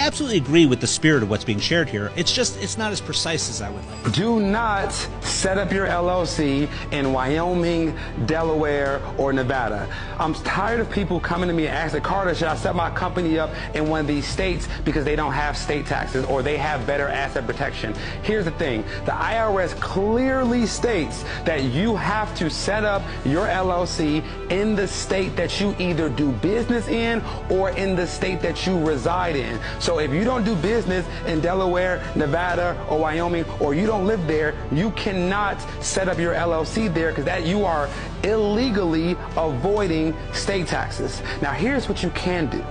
I absolutely agree with the spirit of what's being shared here. It's not as precise as I would like. Do not set up your LLC in Wyoming, Delaware, or Nevada. I'm tired of people coming to me and asking, Carter, should I set my company up in one of these states because they don't have state taxes or they have better asset protection? Here's the thing. The IRS clearly states that you have to set up your LLC in the state that you either do business in or in the state that you reside in. So if you don't do business in Delaware, Nevada, or Wyoming, or you don't live there, you cannot set up your LLC there because that you are illegally avoiding state taxes. Now here's what you can do.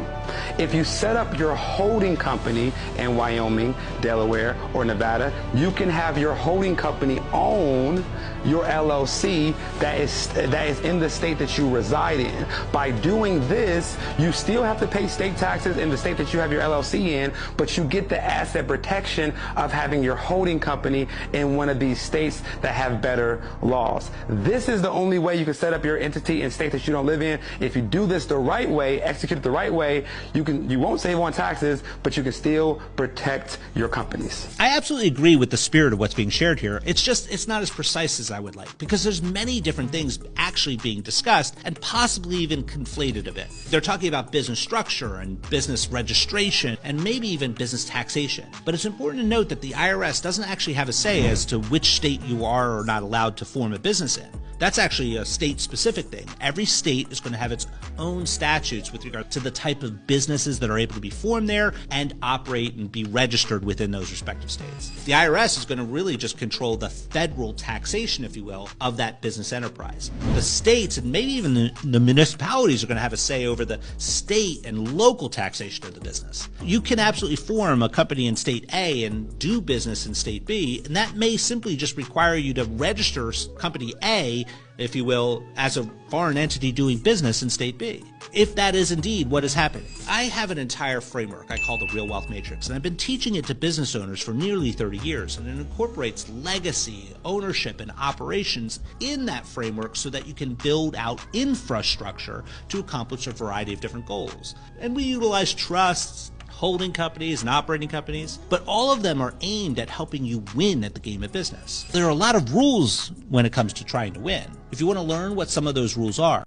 If you set up your holding company in Wyoming, Delaware, or Nevada, you can have your holding company own your LLC that is in the state that you reside in. By doing this, you still have to pay state taxes in the state that you have your LLC in, but you get the asset protection of having your holding company in one of these states that have better laws. This is the only way you can set up your entity in state that you don't live in. If you do this the right way, execute it the right way, you won't save on taxes, but you can still protect your companies. I absolutely agree with the spirit of what's being shared here. It's not as precise as I would like, because there's many different things actually being discussed and possibly even conflated a bit. They're talking about business structure and business registration and maybe even business taxation. But it's important to note that the IRS doesn't actually have a say as to which state you are or not allowed to form a business in. That's actually a state-specific thing. Every state is going to have its own statutes with regard to the type of businesses that are able to be formed there and operate and be registered within those respective states. The IRS is going to really just control the federal taxation, if you will, of that business enterprise. The states and maybe even the municipalities are going to have a say over the state and local taxation of the business. You can absolutely form a company in state A and do business in state B, and that may simply just require you to register company A, if you will, as a foreign entity doing business in state B, if that is indeed what is happening. I have an entire framework I call the Real Wealth Matrix, and I've been teaching it to business owners for nearly 30 years, and it incorporates legacy, ownership, and operations in that framework so that you can build out infrastructure to accomplish a variety of different goals. And we utilize trusts, holding companies and operating companies, but all of them are aimed at helping you win at the game of business. There are a lot of rules when it comes to trying to win. If you want to learn what some of those rules are,